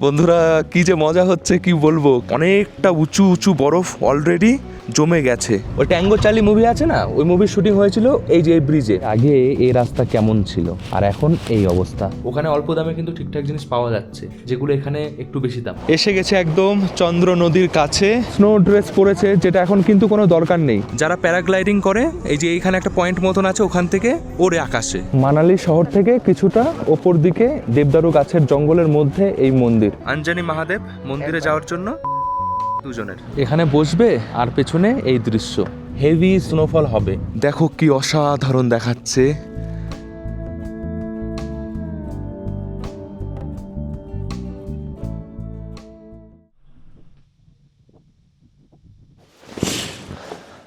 বন্ধুরা কি যে মজা হচ্ছে কি বলবো, অনেকটা উঁচু উঁচু বরফ অলরেডি জমে গেছে। ওই ট্যাঙ্গো চার্লি মুভি আছে না, ওই মুভির শুটিং হয়েছিল এই যে এই ব্রিজে। আগে এই রাস্তা কেমন ছিল আর এখন এই অবস্থা। ওখানে অল্প দামে কিন্তু ঠিকঠাক জিনিস পাওয়া যাচ্ছে, যেগুলো এখানে একটু বেশি দাম। এসে গেছে একদম চন্দ্র নদীর কাছে। স্নো ড্রেস পরেছে, যেটা এখন কিন্তু কোনো দরকার নেই। যারা প্যারাগ্লাইডিং করে, এই যে এইখানে একটা পয়েন্ট মতন আছে, ওখান থেকে ওরে আকাশে। মানালি শহর থেকে কিছুটা ওপর দিকে দেবদারু গাছের জঙ্গলের মধ্যে এই মন্দির, আঞ্জানি মহাদেব মন্দিরে যাওয়ার জন্য দুজনের। এখানে বসবে আর পেছনে এই দৃশ্য, হেভি স্নোফল হবে। দেখো কি অসাধারণ দেখাচ্ছে।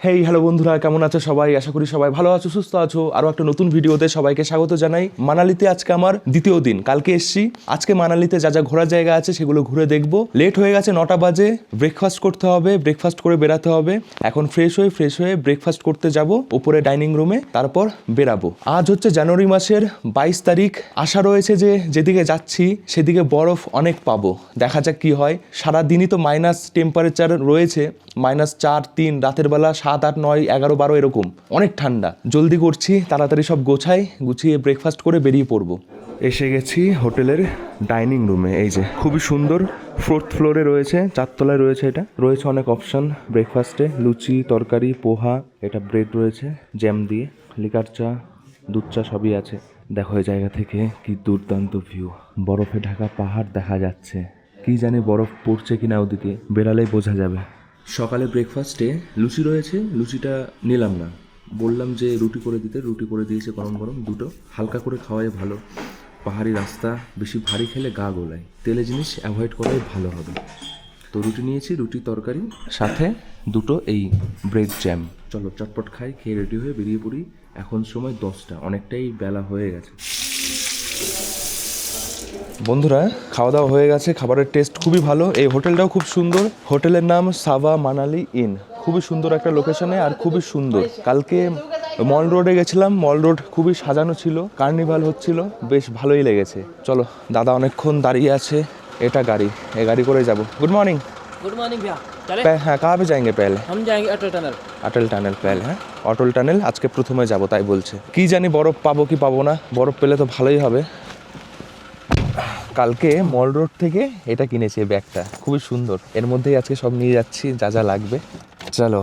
হেই হ্যালো বন্ধুরা, কেমন আছো সবাই? আশা করি সবাই ভালো আছো, সুস্থ আছো। আরও একটা নতুন ভিডিওতে সবাইকে স্বাগত জানাই। মানালিতে আজকে আমার দ্বিতীয় দিন। কালকে এসছি, আজকে মানালিতে যা যা ঘোরার জায়গা আছে সেগুলো ঘুরে দেখবো। লেট হয়ে গেছে, 9টা বাজে। ব্রেকফাস্ট করতে হবে, ব্রেকফাস্ট করে বেরাতে হবে। এখন ফ্রেশ হয়ে ব্রেকফাস্ট করতে যাব উপরে ডাইনিং রুমে, তারপর বেরাবো। আজ হচ্ছে জানুয়ারি মাসের 22 তারিখ। আশা রয়েছে যে যেদিকে যাচ্ছি সেদিকে বরফ অনেক পাবো। দেখা যাক কি হয়। সারাদিনই তো মাইনাস টেম্পারেচার রয়েছে, -4, 3, রাতের বেলা 7, 8, 9, 11, 12 এরকম। অনেক ঠান্ডা। জলদি করছি, তাড়াতাড়ি সব গুছিয়ে ব্রেকফাস্ট করে বেরিয়ে পড়বো। এসে গেছি হোটেলের ডাইনিং রুমে। এই যে খুবই সুন্দর, 4th ফ্লোরে রয়েছে, 4 তলায় রয়েছে। এটা রয়েছে অনেক অপশন ব্রেকফাস্টে, লুচি, তরকারি, পোহা, এটা ব্রেড রয়েছে জ্যাম দিয়ে, লিকার চা, দুধ চা সবই আছে। দেখো এই জায়গা থেকে কি দুর্দান্ত ভিউ, বরফে ঢাকা পাহাড় দেখা যাচ্ছে। কি জানি বরফ পড়ছে কিনা, ওদিকে বেরালেই বোঝা যাবে। সকালে ব্রেকফাস্টে লুচি রয়েছে, লুচিটা নিলাম না, বললাম যে রুটি করে দিতে। রুটি করে দিয়েছে গরম গরম দুটো। হালকা করে খাওয়াই ভালো, পাহাড়ি রাস্তা, বেশি ভারী খেলে গা গোলায়। তেলে জিনিস অ্যাভয়েড করাই ভালো হবে। তো রুটি নিয়েছি, রুটি তরকারি, সাথে দুটো এই ব্রেড জ্যাম। চলো চটপট খাই, খেয়ে রেডি হয়ে বেরিয়ে পড়ি। এখন সময় 10টা, অনেকটাই বেলা হয়ে গেছে। বন্ধুরা খাওয়া দাওয়া হয়ে গেছে, খাবারের টেস্ট খুবই ভালো। এই হোটেলটাও খুব সুন্দর। হোটেলের নাম সাভা মানালি ইন। খুবই সুন্দর একটা লোকেশনে আর খুবই সুন্দর। কালকে মল রোডে গেছিলাম, মল রোড খুবই সাজানো ছিল, কার্নিভাল হচ্ছিল, বেশ ভালোই লেগেছে। চলো, দাদা অনেকক্ষণ দাঁড়িয়ে আছে, এটা গাড়ি, এই গাড়ি করে যাব। Good morning. गुड मॉर्निंग भैया, चले? হ্যাঁ, कहाँ पे जाएंगे पहले? हम जाएंगे अटल टनल। অটল টানেল পেলে। হ্যাঁ, অটল টানেল আজকে প্রথমে যাব, তাই বলছে। কি জানি বরফ পাবো কি পাবো না, বরফ পেলে তো ভালোই হবে। কালকে মল রোড থেকে এটা কিনেছি, এই ব্যাগটা খুবই সুন্দর। এর মধ্যেই আজকে সব নিয়ে যাচ্ছি যা যা লাগবে। চলো,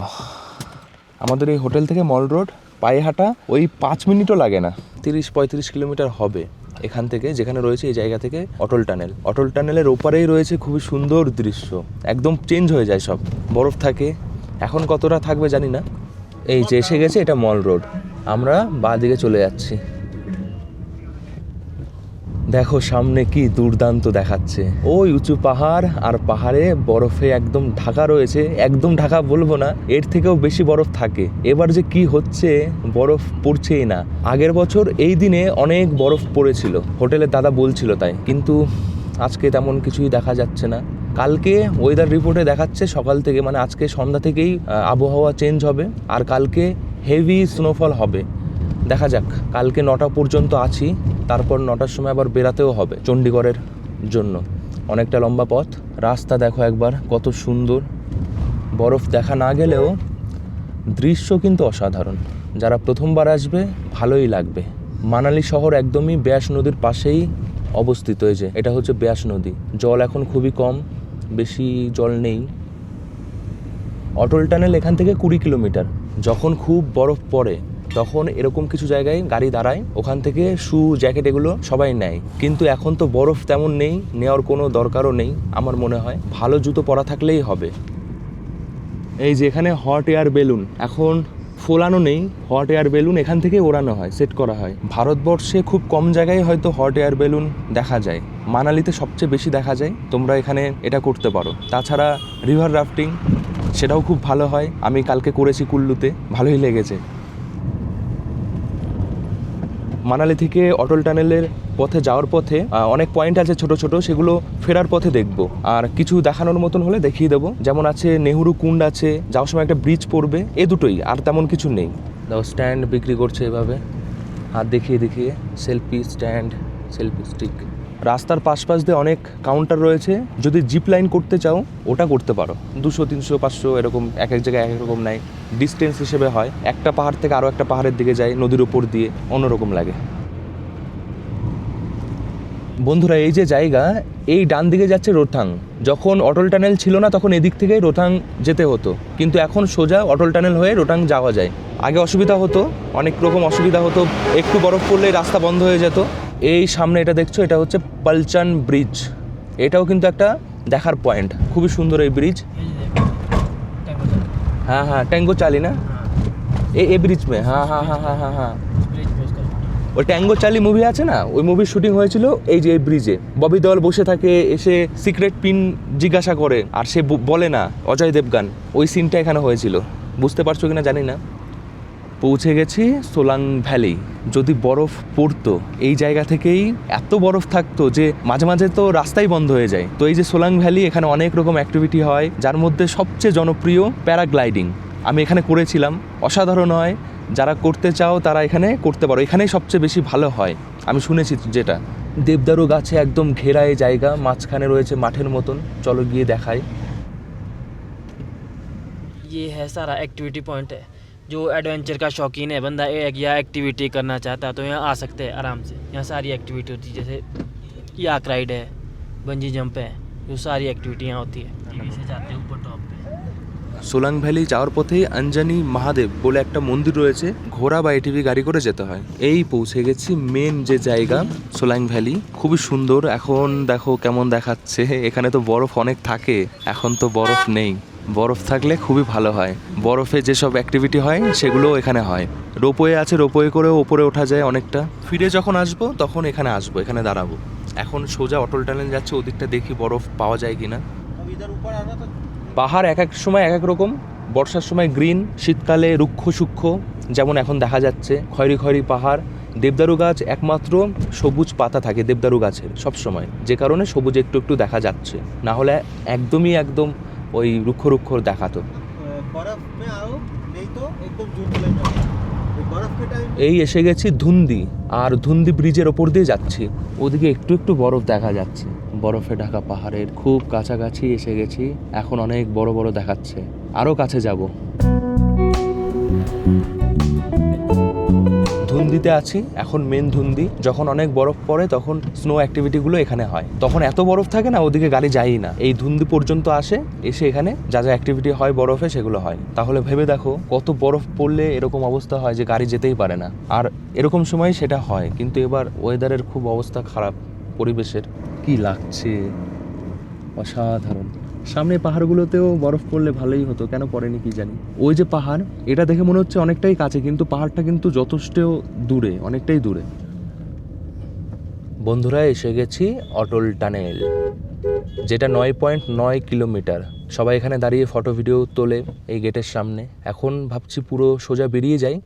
আমাদের এই হোটেল থেকে মল রোড পায়ে হাঁটা ওই 5 মিনিটও লাগে না, 30-35 কিলোমিটার হবে এখান থেকে, যেখানে রয়েছে এই জায়গা থেকে অটল টানেল। অটল টানেলের ওপারেই রয়েছে খুবই সুন্দর দৃশ্য, একদম চেঞ্জ হয়ে যায় সব, বরফ থাকে। এখন কতটা থাকবে জানি না। এই যে এসে গেছে, এটা মল রোড। আমরা বাঁ দিকে চলে যাচ্ছি। দেখো সামনে কি দুর্দান্ত দেখাচ্ছে, ওই উঁচু পাহাড়, আর পাহাড়ে বরফে একদম ঢাকা রয়েছে। একদম ঢাকা বলবো না, এর থেকেও বেশি বরফ থাকে। এবার যে কি হচ্ছে, বরফ পড়ছেই না। আগের বছর এই দিনে অনেক বরফ পড়েছিল, হোটেলের দাদা বলছিল তাই, কিন্তু আজকে তেমন কিছুই দেখা যাচ্ছে না। কালকে ওয়েদার রিপোর্টে দেখাচ্ছে সকাল থেকে, মানে আজকে সন্ধ্যা থেকেই আবহাওয়া চেঞ্জ হবে, আর কালকে হেভি স্নোফল হবে। দেখা যাক, কালকে 9টা পর্যন্ত আছি, তারপর 9টার সময় আবার বেরাতেও হবে চণ্ডীগড়ের জন্য। অনেকটা লম্বা পথ। রাস্তা দেখো একবার কত সুন্দর, বরফ দেখা না গেলেও দৃশ্য কিন্তু অসাধারণ। যারা প্রথমবার আসবে ভালোই লাগবে। মানালি শহর একদমই ব্যাস নদীর পাশেই অবস্থিত। এই যে এটা হচ্ছে ব্যাস নদী। জল এখন খুবই কম, বেশি জল নেই। অটল টানেল এখান থেকে 20 কিলোমিটার। যখন খুব বরফ পড়ে তখন এরকম কিছু জায়গায় গাড়ি দাঁড়ায়, ওখান থেকে শু, জ্যাকেট এগুলো সবাই নেয়। কিন্তু এখন তো বরফ তেমন নেই, নেওয়ার কোনো দরকারও নেই আমার মনে হয়, ভালো জুতো পরা থাকলেই হবে। এই যে এখানে হট এয়ার বেলুন এখন ফোলানো নেই, হট এয়ার বেলুন এখান থেকে ওড়ানো হয়, সেট করা হয়। ভারতবর্ষে খুব কম জায়গায় হয়তো হট এয়ার বেলুন দেখা যায়, মানালিতে সবচেয়ে বেশি দেখা যায়। তোমরা এখানে এটা করতে পারো। তাছাড়া রিভার রাফটিং, সেটাও খুব ভালো হয়। আমি কালকে করেছি কুল্লুতে, ভালোই লেগেছে। মানালি থেকে অটল টানেলের পথে যাওয়ার পথে অনেক পয়েন্ট আছে ছোট ছোট, সেগুলো ফেরার পথে দেখব। আর কিছু দেখানোর মতন হলে দেখিয়ে দেবো। যেমন আছে নেহরু কুণ্ড আছে, যাওয়ার সময় একটা ব্রিজ পড়বে, এ দুটোই, আর তেমন কিছু নেই। দেখো স্ট্যান্ড বিক্রি করছে এভাবে, হাত দেখিয়ে দেখিয়ে, সেলফি স্ট্যান্ড, সেলফি স্টিক। রাস্তার পাশ দিয়ে অনেক কাউন্টার রয়েছে, যদি জিপ লাইন করতে চাও ওটা করতে পারো। 200, 300, 500 এরকম এক এক জায়গায় এক এক রকম নেয়, ডিস্টেন্স হিসেবে হয়। একটা পাহাড় থেকে আরও একটা পাহাড়ের দিকে যায় নদীর উপর দিয়ে, অন্যরকম লাগে। বন্ধুরা এই যে জায়গা, এই ডান দিকে যাচ্ছে রোথাং। যখন অটল টানেল ছিল না তখন এদিক থেকেই রোথাং যেতে হতো, কিন্তু এখন সোজা অটল টানেল হয়ে রোথাং যাওয়া যায়। আগে অসুবিধা হতো, অনেক রকম অসুবিধা হতো, একটু বরফ পড়লেই রাস্তা বন্ধ হয়ে যেত। এই সামনে এটা দেখছো, এটা হচ্ছে পালচান ব্রিজ। এটাও কিন্তু একটা দেখার পয়েন্ট, খুবই সুন্দর এই ব্রিজ। হ্যাঁ হ্যাঁ, ট্যাঙ্গো চালি না এই ব্রিজ মে। হ্যাঁ হ্যাঁ হ্যাঁ হ্যাঁ হ্যাঁ হ্যাঁ, ওই ট্যাঙ্গো চালি মুভি আছে না, ওই মুভির শুটিং হয়েছিল এই যে এই ব্রিজে। ববি দেওয়াল বসে থাকে, এসে সিক্রেট পিন জিজ্ঞাসা করে আর সে বলে না, অজয় দেবগান, ওই সিনটা এখানে হয়েছিল। বুঝতে পারছো কিনা জানি না। পৌঁছে গেছি সোলাং ভ্যালি। যদি বরফ পড়তো এই জায়গা থেকেই এত বরফ থাকতো যে মাঝে মাঝে তো রাস্তাই বন্ধ হয়ে যায়। তো এই যে সোলাং ভ্যালি, এখানে অনেক রকম অ্যাক্টিভিটি হয়, যার মধ্যে সবচেয়ে জনপ্রিয় প্যারাগ্লাইডিং। আমি এখানে করেছিলাম, অসাধারণ হয়। যারা করতে চাও তারা এখানে করতে পারো, এখানেই সবচেয়ে বেশি ভালো হয় আমি শুনেছি। যেটা দেবদারু গাছে একদম ঘেরা এই জায়গা, মাঝখানে রয়েছে মাঠের মতন। চলো গিয়ে দেখাই। ये है सारा एक्टिविटी पॉइंट है। जो एडवेंचर का शौकीन है बंदा, एक या एक्टिविटी करना चाहता है तो यहाँ आ सकते हैं आराम से। यहाँ सारी एक्टिविटी होती है, जैसे याक राइड है, बंजी जंप है, जो सारी एक्टिविटी यहाँ होती है। टीवी से जाते हैं ऊपर टॉप पे। সোলাং ভ্যালি যাওয়ার পথেই অঞ্জনি মহাদেব বলে একটা মন্দির রয়েছে, ঘোড়া বা এটিভি গাড়ি করে যেতে হয়। এই পৌঁছে গেছি মেন যে জায়গা, সোলাং ভ্যালি। খুবই সুন্দর। এখন দেখো কেমন দেখাচ্ছে। এখানে তো বরফ অনেক থাকে, এখন তো বরফ নেই। বরফ থাকলে খুবই ভালো হয়। বরফে যেসব অ্যাক্টিভিটি হয় সেগুলো এখানে হয়। রোপওয়ে আছে, রোপওয়ে করে ওপরে ওঠা যায় অনেকটা। ফিরে যখন আসবো তখন এখানে আসবো, এখানে দাঁড়াবো। এখন সোজা অটল টানেল যাচ্ছে, ওদিকটা দেখি বরফ পাওয়া যায় কিনা। পাহাড় এক এক সময় এক এক রকম। বর্ষার সময় গ্রিন, শীতকালে রুক্ষ সূক্ষ্ম, যেমন এখন দেখা যাচ্ছে খয়েরি খয়েরি পাহাড়। দেবদারু গাছ একমাত্র সবুজ পাতা থাকে দেবদারু গাছের সব সময়, যে কারণে সবুজ একটু একটু দেখা যাচ্ছে, না হলে একদম ওই রুক্ষ রুক্ষ দেখাতো। এই এসে গেছি ধুন্দি, আর ধুন্দি ব্রিজের ওপর দিয়ে যাচ্ছি। ওদিকে একটু একটু বরফ দেখা যাচ্ছে, বরফে ঢাকা পাহাড়ের খুব কাছাকাছি এসে গেছি। এখন অনেক বড় বড় দেখাচ্ছে, আরও কাছে যাব। ধুন্দিতে আছি এখন, মেন ধুন্দি। যখন অনেক বরফ পড়ে তখন স্নো অ্যাক্টিভিটিগুলো এখানে হয়। তখন এত বরফ থাকে না, ওদিকে গাড়ি যায়ই না, এই ধুন্দি পর্যন্ত আসে, এসে এখানে যা যা অ্যাক্টিভিটি হয় বরফে সেগুলো হয়। তাহলে ভেবে দেখো কত বরফ পড়লে এরকম অবস্থা হয় যে গাড়ি যেতেই পারে না। আর এরকম সময় সেটা হয়, কিন্তু এবার ওয়েদারের খুব অবস্থা খারাপ, পরিবেশের। কি লাগছে অসাধারণ। সামনে পাহাড়গুলোতেও বরফ পড়লে ভালোই হতো, কেন পড়েনি কি জানি। ওই যে পাহাড়, এটা দেখে মনে হচ্ছে অনেকটাই কাছে, কিন্তু পাহাড়টা কিন্তু যথেষ্ট দূরে, অনেকটাই দূরে। বন্ধুরা এসে গেছি অটল টানেল, যেটা 9.9 কিলোমিটার। সবাই এখানে দাঁড়িয়ে ফটো ভিডিও তোলে এই গেটের সামনে। এখন ভাবছি পুরো সোজা বেরিয়ে যাই,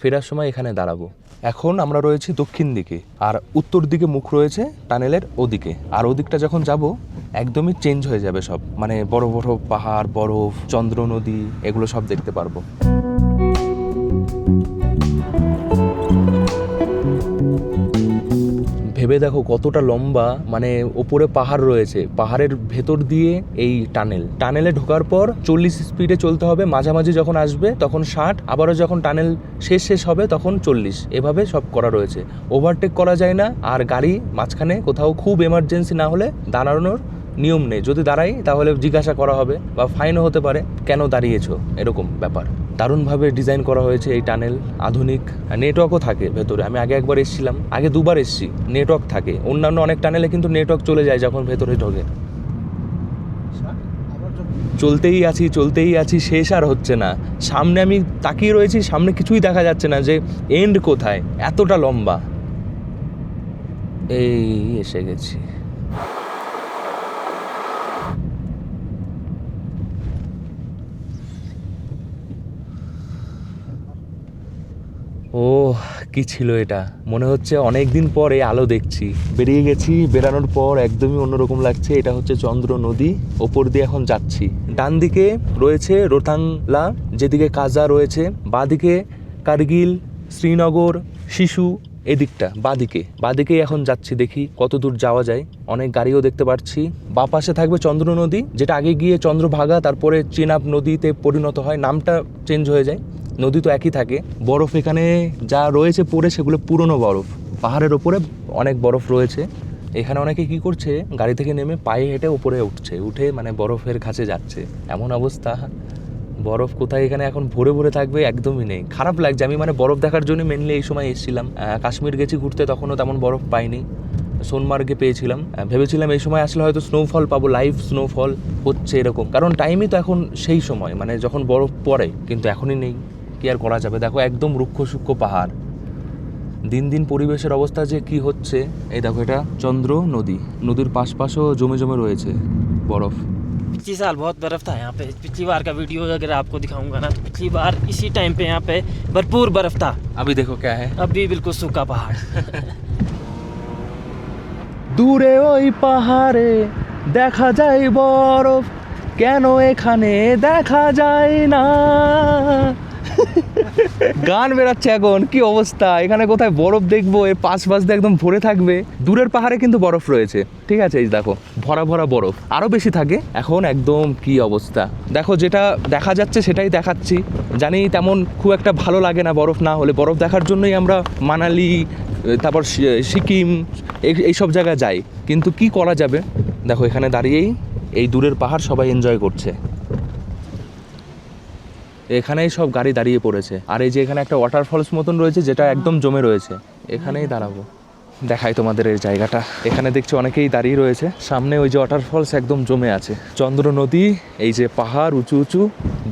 ফেরার সময় এখানে দাঁড়াবো। এখন আমরা রয়েছি দক্ষিণ দিকে, আর উত্তর দিকে মুখ রয়েছে টানেলের ওদিকে। আর ওদিকটা যখন যাব একদমই চেঞ্জ হয়ে যাবে সব, মানে বড় বড় পাহাড়, বরফ, চন্দ্র নদী, এগুলো সব দেখতে পারবো। ভেবে দেখো কতটা লম্বা, মানে ওপরে পাহাড় রয়েছে, পাহাড়ের ভেতর দিয়ে এই টানেলে ঢোকার পর 40 স্পিডে চলতে হবে। মাঝামাঝি যখন আসবে তখন 60, আবারও যখন টানেল শেষ হবে তখন 40, এভাবে সব করা রয়েছে। ওভারটেক করা যায় না, আর গাড়ি মাঝখানে কোথাও খুব এমার্জেন্সি না হলে দাঁড়ানোর নিয়ম নেই। যদি দাঁড়াই তাহলে জিজ্ঞাসা করা হবে বা ফাইনও হতে পারে, কেন দাঁড়িয়েছো, এরকম ব্যাপার। দারুণভাবে ডিজাইন করা হয়েছে এই টানেল, আধুনিক। নেটওয়ার্কও থাকে ভেতরে। আমি আগে একবার এসেছিলাম, আগে 2বার এসেছি, নেটওয়ার্ক থাকে। অন্যান্য অনেক টানেলে কিন্তু নেটওয়ার্ক চলে যায় যখন ভেতরে ঢোকে। চলতেই আছি, শেষ আর হচ্ছে না। সামনে আমি তাকিয়ে রয়েছি, সামনে কিছুই দেখা যাচ্ছে না যে এন্ড কোথায়, এতটা লম্বা। এই এসে গেছি। ও কি ছিল এটা, মনে হচ্ছে অনেক দিন পরে আলো দেখছি। বেরিয়ে গেছি, বেরানোর পর একদমই অন্যরকম লাগছে। এটা হচ্ছে চন্দ্র নদী, ওপর দিয়ে এখন যাচ্ছি। ডান দিকে রয়েছে রোথাংলা, যেদিকে কাজা রয়েছে, বাঁদিকে কার্গিল, শ্রীনগর, শিশু, এদিকটা বাদিকেই এখন যাচ্ছি, দেখি কত দূর যাওয়া যায়। অনেক গাড়িও দেখতে পাচ্ছি। বাঁ পাশে থাকবে চন্দ্র নদী, যেটা আগে গিয়ে চন্দ্রভাগা তারপরে চেনাব নদীতে পরিণত হয়, নামটা চেঞ্জ হয়ে যায়, নদী তো একই থাকে। বরফ এখানে যা রয়েছে পড়ে সেগুলো পুরনো বরফ, পাহাড়ের ওপরে অনেক বরফ রয়েছে। এখানে অনেকে কি করছে, গাড়ি থেকে নেমে পায়ে হেঁটে উপরে উঠে মানে বরফের কাছে যাচ্ছে, এমন অবস্থা। বরফ কোথায় এখানে এখন ভরে ভরে থাকবে একদমই নেই। খারাপ লাগছে, আমি মানে বরফ দেখার জন্য মেনলি এই সময় এসেছিলাম। কাশ্মীর গেছি ঘুরতে, তখনও তেমন বরফ পাইনি। সোনমার্গে পেয়েছিলাম, ভেবেছিলাম এই সময় আসলে হয়তো স্নোফল পাবো, লাইভ স্নোফল হচ্ছে এরকম, কারণ টাইমই তো এখন সেই সময় মানে যখন বরফ পড়ে, কিন্তু এখনই নেই। কি আর করা যাবে। দেখো একদম রুক্ষ সূক্ষ্ম পাহাড়, দিন দিন পরিবেশের অবস্থা যে কি হচ্ছে। এই দেখো এটা চন্দ্র নদী, নদীর পাশও জমে জমে রয়েছে বরফ। पिछले साल बहुत बर्फ़ था यहाँ पे। पिछली बार का वीडियो अगर आपको दिखाऊंगा ना, तो पिछली बार इसी टाइम पे यहाँ पे भरपूर बर्फ़ था। अभी देखो क्या है, अभी बिल्कुल सूखा पहाड़। দূরে ওই পাহাড়ে দেখা যায় বরফ, কেন এখানে দেখা যায় না। গান বেরাচ্ছে এখন, কি অবস্থা। এখানে কোথায় বরফ দেখবো, এর পাশ দিয়ে একদম ভরে থাকবে। দূরের পাহাড়ে কিন্তু বরফ রয়েছে, ঠিক আছে, এই দেখো ভরা ভরা বরফ, আরো বেশি থাকে এখন। একদম কি অবস্থা দেখো, যেটা দেখা যাচ্ছে সেটাই দেখাচ্ছি। জানি তেমন খুব একটা ভালো লাগে না বরফ না হলে, বরফ দেখার জন্যই আমরা মানালি, তারপর সিকিম এইসব জায়গায় যাই, কিন্তু কি করা যাবে। দেখো এখানে দাঁড়িয়েই এই দূরের পাহাড় সবাই এনজয় করছে, এখানেই সব গাড়ি দাঁড়িয়ে পড়েছে। আর এই যে এখানে একটা ওয়াটারফলস মতন রয়েছে, যেটা একদম জমে রয়েছে, এখানেই দাঁড়াবো। দেখাই তোমাদের এই জায়গাটা। এখানে দেখছি অনেকেই দাঁড়িয়ে রয়েছে, সামনে ওই যে ওয়াটারফলস একদম জমে আছে, চন্দ্র নদী, এই যে পাহাড় উঁচু উঁচু,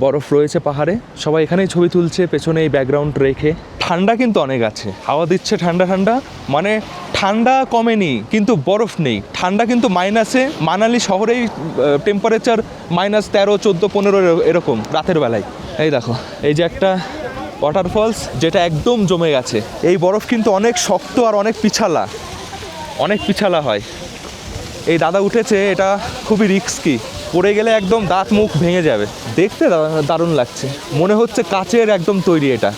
বরফ রয়েছে পাহাড়ে, সবাই এখানেই ছবি তুলছে পেছনে এই ব্যাকগ্রাউন্ড রেখে। ঠান্ডা কিন্তু অনেক আছে, হাওয়া দিচ্ছে ঠান্ডা ঠান্ডা, মানে ঠান্ডা কমেনি কিন্তু বরফ নেই, ঠান্ডা কিন্তু মাইনাসে। মানালি শহরেই টেম্পারেচার -13, 14, 15 এরকম রাতের বেলায়। এই দেখো এই যে একটা ওয়াটারফলস যেটা একদম জমে গেছে। এই বরফ কিন্তু অনেক শক্ত আর অনেক পিছালা হয়। এই দাদা উঠেছে, এটা খুবই রিস্কি, পড়ে গেলে একদম দাঁত মুখ ভেঙে যাবে। দেখতে দারুণ লাগছে, মনে হচ্ছে কাচের একদম তৈরি এটা।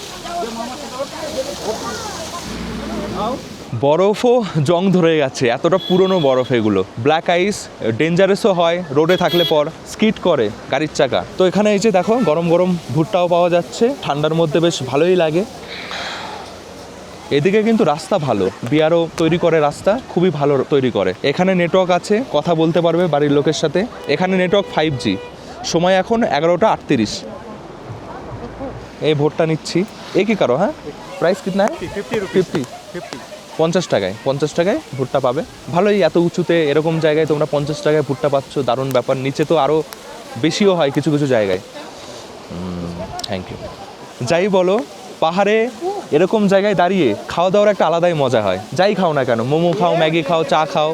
বরফও জং ধরে গেছে, এতটা পুরনো বরফ এগুলো। ব্ল্যাক আইস, ডেঞ্জারাসও হয় রোডে থাকলে পর, স্কিড করে গাড়ির চাকা। তো এখানে এই যে দেখো গরম গরম ভুট্টাও পাওয়া যাচ্ছে, ঠান্ডার মধ্যে বেশ ভালোই লাগে। এদিকে কিন্তু রাস্তা ভালো, বিয়ারও তৈরি করে রাস্তা, খুবই ভালো তৈরি করে। এখানে নেটওয়ার্ক আছে, কথা বলতে পারবে বাড়ির লোকের সাথে। এখানে নেটওয়ার্ক 5G, সময় এখন 11:38। এই ভোটটা নিচ্ছি। এ কি কারো, হ্যাঁ প্রাইস কিতনা है? 50 50 টাকায় 50 টাকায় ভুট্টা পাবে। ভালোই, এত উঁচুতে এরকম জায়গায় তোমরা 50 টাকায় ভুট্টা পাচ্ছ, দারুণ ব্যাপার। নিচে তো আরও বেশিও হয় কিছু কিছু জায়গায়। Thank you. যাই বলো, পাহাড়ে এরকম জায়গায় দাঁড়িয়ে খাওয়া দাওয়ার একটা আলাদাই মজা হয়। যাই খাও না কেন, মোমো খাও, ম্যাগি খাও, চা খাও,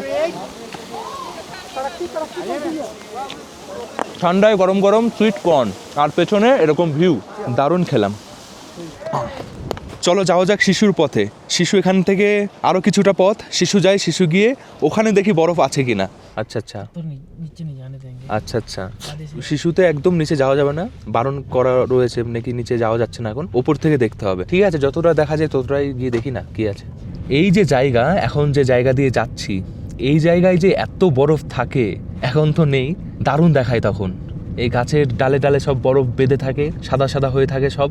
ঠান্ডায় গরম গরম সুইট কর্ন, আর পেছনে এরকম ভিউ, দারুণ খেলাম। চলো যাওয়া যাক শিশুর পথে। শিশু এখান থেকে আরও কিছুটা পথ, শিশু যায়, শিশু গিয়ে ওখানে দেখি বরফ আছে কিনা। আচ্ছা আচ্ছা, तो नीचे नहीं जाने देंगे। আচ্ছা আচ্ছা, শিশুতে একদম নিচে যাওয়া যাবে না, বারণ করা রয়েছে, নাকি নিচে যাওয়া যাচ্ছে না এখন, ওপর থেকে দেখতে হবে। ঠিক আছে, যতটা দেখা যায় ততটাই গিয়ে দেখি না কি আছে। এই যে জায়গা, এখন যে জায়গা দিয়ে যাচ্ছি, এই জায়গায় যে এত বরফ থাকে এখন তো নেই, দারুণ দেখায় তখন। এই গাছের ডালে ডালে সব বরফ বেঁধে থাকে, সাদা সাদা হয়ে থাকে, সব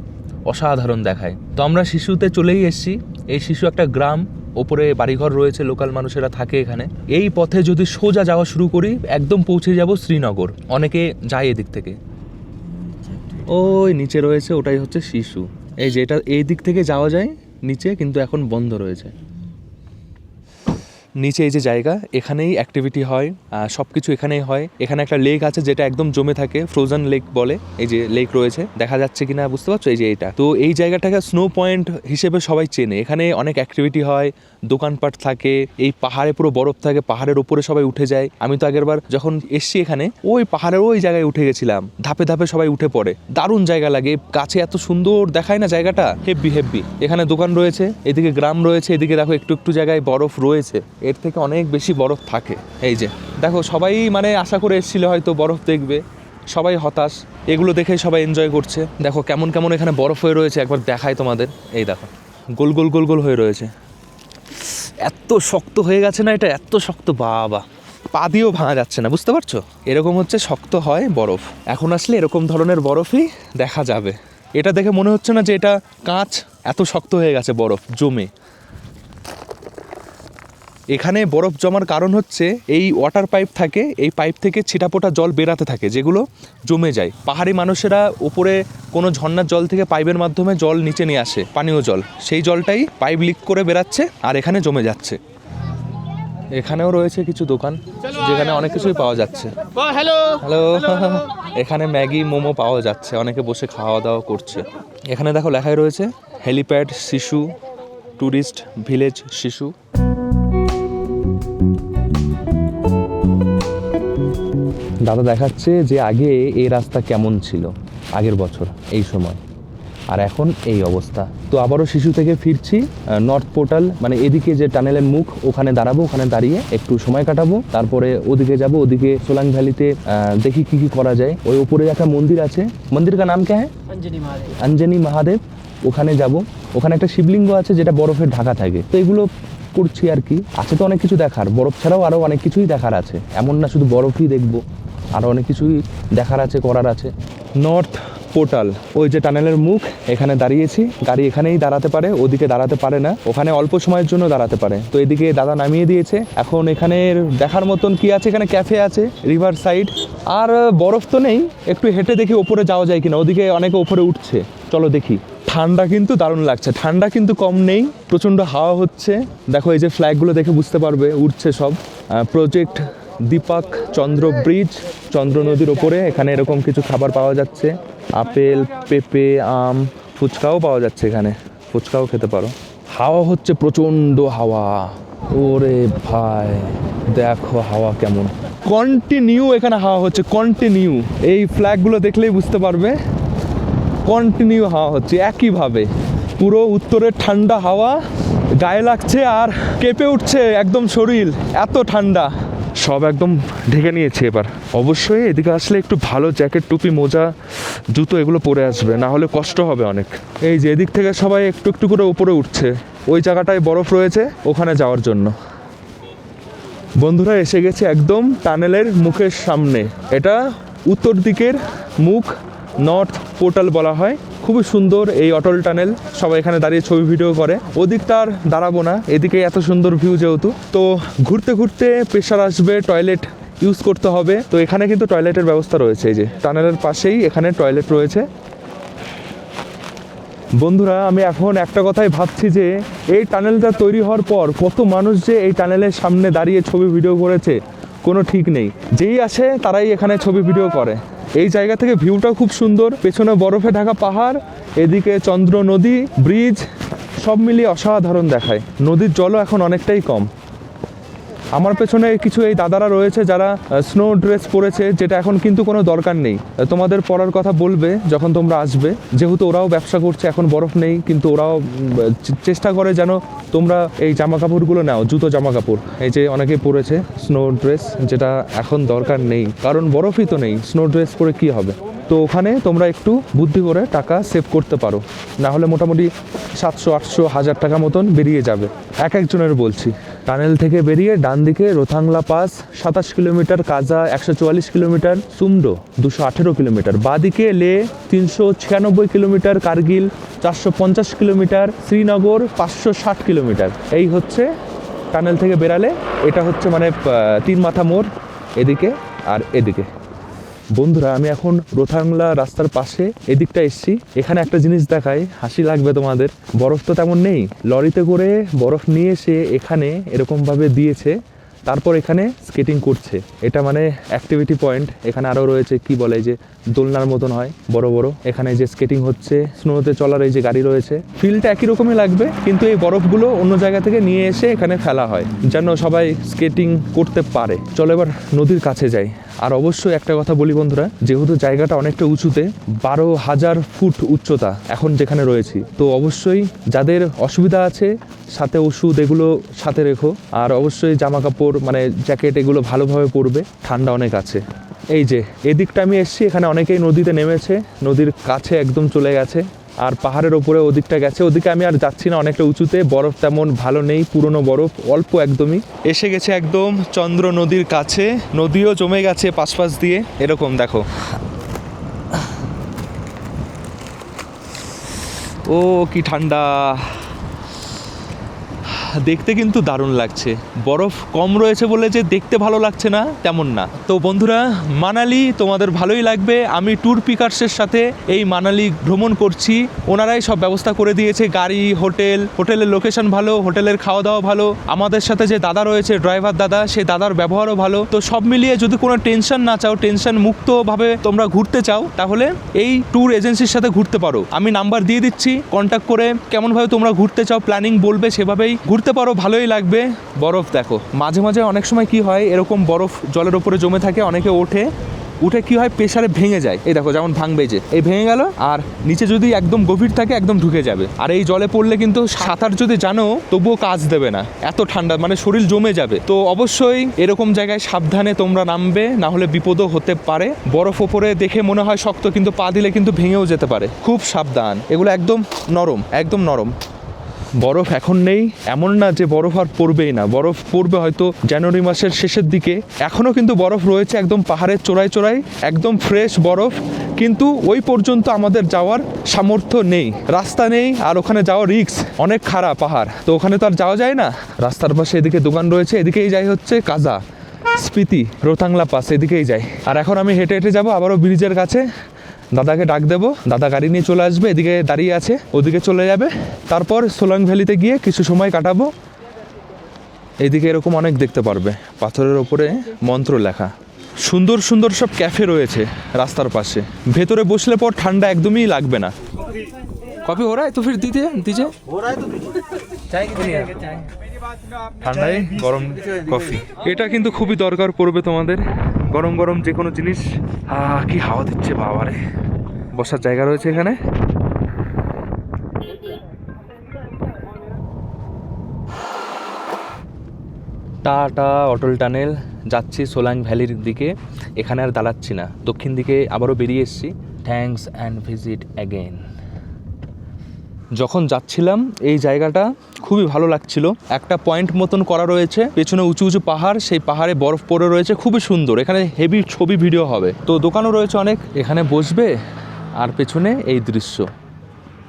অসাধারণ দেখায়। তো আমরা শিশুতে চলেই এসেছি। এই শিশু একটা গ্রাম, ওপরে বাড়িঘর রয়েছে, লোকাল মানুষেরা থাকে এখানে। এই পথে যদি সোজা যাওয়া শুরু করি একদম পৌঁছে যাব শ্রীনগর। অনেকে যায় এদিক থেকে, ওই নিচে রয়েছে, ওটাই হচ্ছে শিশু। এই যে এটা, এই দিক থেকে যাওয়া যায় নিচে, কিন্তু এখন বন্ধ রয়েছে। নিচে এই যে জায়গা, এখানেই অ্যাক্টিভিটি হয়, সব কিছু এখানেই হয়। এখানে একটা লেক আছে যেটা একদম জমে থাকে, ফ্রোজেন লেক বলে। এই যে লেক রয়েছে, দেখা যাচ্ছে কিনা বুঝতে পারছো, এই যে এটা। তো এই জায়গাটাকে স্নো পয়েন্ট হিসেবে সবাই চেনে। এখানে অনেক অ্যাক্টিভিটি হয়, দোকানপাট থাকে, এই পাহাড়ে পুরো বরফ থাকে, পাহাড়ের উপরে সবাই উঠে যায়। আমি তো আগেরবার যখন এসছি এখানে, ওই পাহাড়ের ওই জায়গায় উঠে গেছিলাম, ধাপে ধাপে সবাই উঠে পড়ে, দারুণ জায়গা লাগে। গাছে এত সুন্দর দেখায় না জায়গাটা, হেব্বি। এখানে দোকান রয়েছে, এদিকে গ্রাম রয়েছে, এদিকে দেখো একটু একটু জায়গায় বরফ রয়েছে, এর থেকে অনেক বেশি বরফ থাকে। এই যে দেখো, সবাই মানে আশা করে এসেছিল হয়তো বরফ দেখবে, সবাই হতাশ। এগুলো দেখে সবাই এনজয় করছে। দেখো কেমন কেমন এখানে বরফ হয়ে রয়েছে, একবার দেখাই তোমাদের। এই দেখো গোল গোল গোল গোল হয়ে রয়েছে, এত শক্ত হয়ে গেছে না, এটা এত শক্ত, বাবা পা দিয়েও ভাঙা যাচ্ছে না, বুঝতে পারছো? এরকম হচ্ছে শক্ত হয় বরফ। এখন আসলে এরকম ধরনের বরফই দেখা যাবে। এটা দেখে মনে হচ্ছে না যে এটা কাঁচ, এত শক্ত হয়ে গেছে বরফ জমে। এখানে বরফ জমার কারণ হচ্ছে এই ওয়াটার পাইপ থাকে, এই পাইপ থেকে ছিটাপোটা জল বেরাতে থাকে, যেগুলো জমে যায়। পাহাড়ি মানুষেরা উপরে কোনো ঝর্ণার জল থেকে পাইপের মাধ্যমে জল নিচে নিয়ে আসে, পানীয় জল, সেই জলটাই পাইপ লিক করে বেরাচ্ছে আর এখানে জমে যাচ্ছে। এখানেও রয়েছে কিছু দোকান যেখানে অনেক কিছুই পাওয়া যাচ্ছে। হ্যালো হ্যালো, এখানে ম্যাগি মোমো পাওয়া যাচ্ছে, অনেকে বসে খাওয়া দাওয়া করছে। এখানে দেখো লেখাই রয়েছে হেলিপ্যাড শিশু ট্যুরিস্ট ভিলেজ শিশু। দাদা দেখাচ্ছে যে আগে এই রাস্তা কেমন ছিল আগের বছর এই সময়, আর এখন এই অবস্থা। তো আবারও শিশু থেকে ফিরছি নর্থ পোর্টাল, মানে এদিকে যে টানেলের মুখ, ওখানে দাঁড়াবো, ওখানে দাঁড়িয়ে একটু সময় কাটাবো, তারপরে ওদিকে যাব, ওদিকে সোলাং ভ্যালিতে দেখি কি কি করা যায়। ওই উপরে একটা মন্দির আছে, মন্দির কা নাম কে হ্যাঁ? অঞ্জনি মহাদেব। ওখানে যাব, ওখানে একটা শিবলিঙ্গ আছে যেটা বরফের ঢাকা থাকে। তো এগুলো করছি আর কি। আছে তো অনেক কিছু দেখার, বরফ ছাড়াও আরও অনেক কিছুই দেখার আছে, এমন না শুধু বরফই দেখবো, আরও অনেক কিছুই দেখার আছে, করার আছে। নর্থ পোর্টাল, ওই যে টানেলের মুখ, এখানে দাঁড়িয়েছি। গাড়ি এখানেই দাঁড়াতে পারে, ওদিকে দাঁড়াতে পারে না, ওখানে অল্প সময়ের জন্য দাঁড়াতে পারে। তো এদিকে দাদা নামিয়ে দিয়েছে। এখন এখানে দেখার মতন কি আছে, এখানে ক্যাফে আছে, রিভার সাইড। আর বরফ তো নেই, একটু হেঁটে দেখি ওপরে যাওয়া যায় কিনা, ওদিকে অনেকে ওপরে উঠছে, চলো দেখি। ঠান্ডা কিন্তু দারুণ লাগছে, ঠান্ডা কিন্তু কম নেই, প্রচণ্ড হাওয়া হচ্ছে। দেখো এই যে ফ্ল্যাগগুলো দেখে বুঝতে পারবে, উঠছে সব। প্রজেক্ট দীপক চন্দ্র ব্রিজ, চন্দ্র নদীর ওপরে। এখানে এরকম কিছু খাবার পাওয়া যাচ্ছে, আপেল, পেঁপে, আম, ফুচকাও পাওয়া যাচ্ছে এখানে, ফুচকাও খেতে পারো। হাওয়া হচ্ছে প্রচণ্ড হাওয়া, ওরে ভাই দেখো হাওয়া কেমন, কন্টিনিউ এখানে হাওয়া হচ্ছে, কন্টিনিউ। এই ফ্ল্যাগগুলো দেখলেই বুঝতে পারবে, কন্টিনিউ হাওয়া হচ্ছে একইভাবে। পুরো উত্তরের ঠান্ডা হাওয়া গায়ে লাগছে আর কেঁপে উঠছে একদম শরীর, এত ঠান্ডা। সব একদম ঢেকে নিয়েছে। এবার অবশ্যই এদিকে আসলে একটু ভালো জ্যাকেট, টুপি, মোজা, জুতো এগুলো পরে আসবে, না হলে কষ্ট হবে অনেক। এই যে এদিক থেকে সবাই একটু একটু করে উপরে উঠছে, ওই জায়গাটায় বরফ রয়েছে, ওখানে যাওয়ার জন্য। বন্ধুরা এসে গেছে একদম টানেলের মুখের সামনে। এটা উত্তর দিকের মুখ, নর্থ পোর্টাল বলা হয়। খুবই সুন্দর এই অটল টানেল, সবাই এখানে দাঁড়িয়ে ছবি ভিডিও করে। ওদিকটা আর দাঁড়াবো না, এদিকে এত সুন্দর ভিউ যেহেতু। তো ঘুরতে ঘুরতে প্রেশার আসবে, টয়লেট ইউজ করতে হবে। তো এখানে কিন্তু টয়লেটের ব্যবস্থা রয়েছে, এই যে টানেলের পাশেই এখানে টয়লেট রয়েছে। বন্ধুরা আমি এখন একটা কথাই ভাবছি যে এই টানেলটা তৈরি হওয়ার পর কত মানুষ যে এই টানেলের সামনে দাঁড়িয়ে ছবি ভিডিও করেছে কোনো ঠিক নেই। যেই আসে তারাই এখানে ছবি ভিডিও করে। এই জায়গা থেকে ভিউটাও খুব সুন্দর, পেছনে বরফে ঢাকা পাহাড়, এদিকে চন্দ্র নদী, ব্রিজ, সব মিলিয়ে অসাধারণ দেখায়। নদীর জলও এখন অনেকটাই কম। আমার পেছনে কিছু এই দাদারা রয়েছে যারা স্নো ড্রেস পরেছে, যেটা এখন কিন্তু কোনো দরকার নেই, তোমাদের পরার কথা বলবে যখন তোমরা আসবে, যেহেতু ওরাও ব্যবসা করছে, এখন বরফ নেই, কিন্তু ওরাও চেষ্টা করে যেন তোমরা এই জামা কাপড়গুলো নাও, জুতো জামা কাপড়। এই যে অনেকে পরেছে স্নো ড্রেস, যেটা এখন দরকার নেই, কারণ বরফই তো নেই, স্নো ড্রেস পরে কি হবে। তো ওখানে তোমরা একটু বুদ্ধি করে টাকা সেভ করতে পারো, না হলে মোটামুটি 700, 800, 1000 টাকা মতন বেরিয়ে যাবে এক একজনের বলছি। টানেল থেকে বেরিয়ে ডান দিকে রোথাংলা পাস 27 কিলোমিটার, কাজা 144 কিলোমিটার, সুমডো 218 কিলোমিটার, বাদিকে লে 396 kilometre, Kargil 450 kilometre, Srinagar 560 kilometre. এই হচ্ছে টানেল থেকে বেরালে, এটা হচ্ছে মানে 3 মাথা মোড় এদিকে আর এদিকে। বন্ধুরা আমি এখন রোথাংলা রাস্তার পাশে এদিকটা এসছি। এখানে একটা জিনিস দেখাই, হাসি লাগবে তোমাদের। বরফ তো তেমন নেই, লরিতে করে বরফ নিয়ে এসে এখানে এরকমভাবে দিয়েছে, তারপর এখানে স্কেটিং করছে। এটা মানে অ্যাক্টিভিটি পয়েন্ট। এখানে আরও রয়েছে কি বলে, যে দোলনার মতন হয় বড় বড়, এখানে যে স্কেটিং হচ্ছে, স্নোতে চলার এই যে গাড়ি রয়েছে। ফিলটা একই রকমই লাগবে, কিন্তু এই বরফগুলো অন্য জায়গা থেকে নিয়ে এসে এখানে ফেলা হয় যেন সবাই স্কেটিং করতে পারে। চলো এবার নদীর কাছে যাই। আর অবশ্যই একটা কথা বলি বন্ধুরা, যেহেতু জায়গাটা অনেকটা উঁচুতে, 12,000 ফুট উচ্চতা এখন যেখানে রয়েছি, তো অবশ্যই যাদের অসুবিধা আছে সাথে ওষুধ এগুলো সাথে রেখো। আর অবশ্যই জামা কাপড় মানে জ্যাকেট এগুলো ভালোভাবে পরবে, ঠান্ডা অনেক আছে। এই যে এদিকটা আমি এসছি, এখানে অনেকেই নদীতে নেমেছে, নদীর কাছে একদম চলে গেছে। আর পাহাড়ের ওপরে ওদিকটা গেছে, ওদিকে আমি আর যাচ্ছি না, অনেকটা উঁচুতে, বরফ তেমন ভালো নেই, পুরনো বরফ অল্প একদমই। এসে গেছে একদম চন্দ্র নদীর কাছে, নদীও জমে গেছে পাশ দিয়ে, এরকম দেখো। ও কি ঠান্ডা, দেখতে কিন্তু দারুণ লাগছে। বরফ কম রয়েছে বলে যে দেখতে ভালো লাগছে না তেমন না। তো বন্ধুরা, মানালি তোমাদের ভালোই লাগবে। আমি ট্যুর পিকার্সের সাথে এই মানালি ভ্রমণ করছি, ওনারাই সব ব্যবস্থা করে দিয়েছে, গাড়ি, হোটেলের লোকেশন ভালো, হোটেলের খাওয়া দাওয়া ভালো। আমাদের সাথে যে দাদা রয়েছে, ড্রাইভার দাদা, সেই দাদার ব্যবহারও ভালো। তো সব মিলিয়ে যদি কোনো টেনশন না চাও, টেনশন মুক্তভাবে তোমরা ঘুরতে চাও, তাহলে এই ট্যুর এজেন্সির সাথে ঘুরতে পারো। আমি নাম্বার দিয়ে দিচ্ছি, কন্ট্যাক্ট করে কেমনভাবে তোমরা ঘুরতে চাও প্ল্যানিং বলবে, সেভাবেই ঘুরতে পারো, ভালোই লাগবে। বরফ দেখো, মাঝে মাঝে অনেক সময় কি হয়, এরকম বরফ জলের ওপরে জমে থাকে, অনেকে উঠে কি হয়, প্রেসারে ভেঙে যায়। এই দেখো যেমন ভাঙবে, যে এই ভেঙে গেল, আর নিচে যদি একদম গভীর থাকে একদম ঢুকে যাবে। আর এই জলে পড়লে কিন্তু সাঁতার যদি জানো তবুও কাজ দেবে না, এত ঠান্ডা, মানে শরীর জমে যাবে। তো অবশ্যই এরকম জায়গায় সাবধানে তোমরা নামবে, না হলে বিপদও হতে পারে। বরফ ওপরে দেখে মনে হয় শক্ত, কিন্তু পা দিলে কিন্তু ভেঙেও যেতে পারে, খুব সাবধান। এগুলো একদম নরম, একদম নরম। বরফ এখন নেই এমন না যে বরফ আর পড়বেই না, বরফ পড়বে হয়তো জানুয়ারি মাসের শেষের দিকে। এখনও কিন্তু বরফ রয়েছে একদম পাহাড়ের চূড়ায়, একদম ফ্রেশ বরফ। কিন্তু ওই পর্যন্ত আমাদের যাওয়ার সামর্থ্য নেই, রাস্তা নেই, আর ওখানে যাওয়া রিস্ক, অনেক খারাপ পাহাড়, তো ওখানে তো আর যাওয়া যায় না। রাস্তার পাশে এদিকে দোকান রয়েছে, এদিকেই যাই হচ্ছে কাজা, স্পিতি, রোতাংলা পাস, এদিকেই যাই। আর এখন আমি হেঁটে হেঁটে যাবো আবারও ব্রিজের কাছে, দাদাকে ডাক দেবো, দাদা গাড়ি নিয়ে চলে আসবে, এদিকে দাঁড়িয়ে আছে, ওদিকে চলে যাবে। তারপর সোলাং ভ্যালিতে গিয়ে কিছু সময় কাটাবো। এদিকে এরকম অনেক দেখতে পারবে, পাথরের ওপরে মন্ত্র লেখা, সুন্দর সুন্দর সব ক্যাফে রয়েছে রাস্তার পাশে। ভেতরে বসলে পর ঠান্ডা একদমই লাগবে না। কফি हो रहा है तो फिर दीजिए ঠান্ডায় গরম কফি, এটা কিন্তু খুবই দরকার পড়বে তোমাদের, গরম গরম যে কোনো জিনিস। কি হাওয়া দিচ্ছে বাবারে। বসার জায়গা রয়েছে এখানে। টাটা অটল টানেল, যাচ্ছি সোলাং ভ্যালির দিকে। এখানে আর দাঁড়াচ্ছি না, দক্ষিণ দিকে আবারও বেরিয়ে এসেছি। Thanks and visit again. যখন যাচ্ছিলাম এই জায়গাটা খুবই ভালো লাগছিল, একটা পয়েন্ট মতন করা রয়েছে, পেছনে উঁচু উঁচু পাহাড়, সেই পাহাড়ে বরফ পড়ে রয়েছে, খুবই সুন্দর। এখানে হেভি ছবি ভিডিও হবে, তো দোকানও রয়েছে অনেক, এখানে বসবে আর পেছনে এই দৃশ্য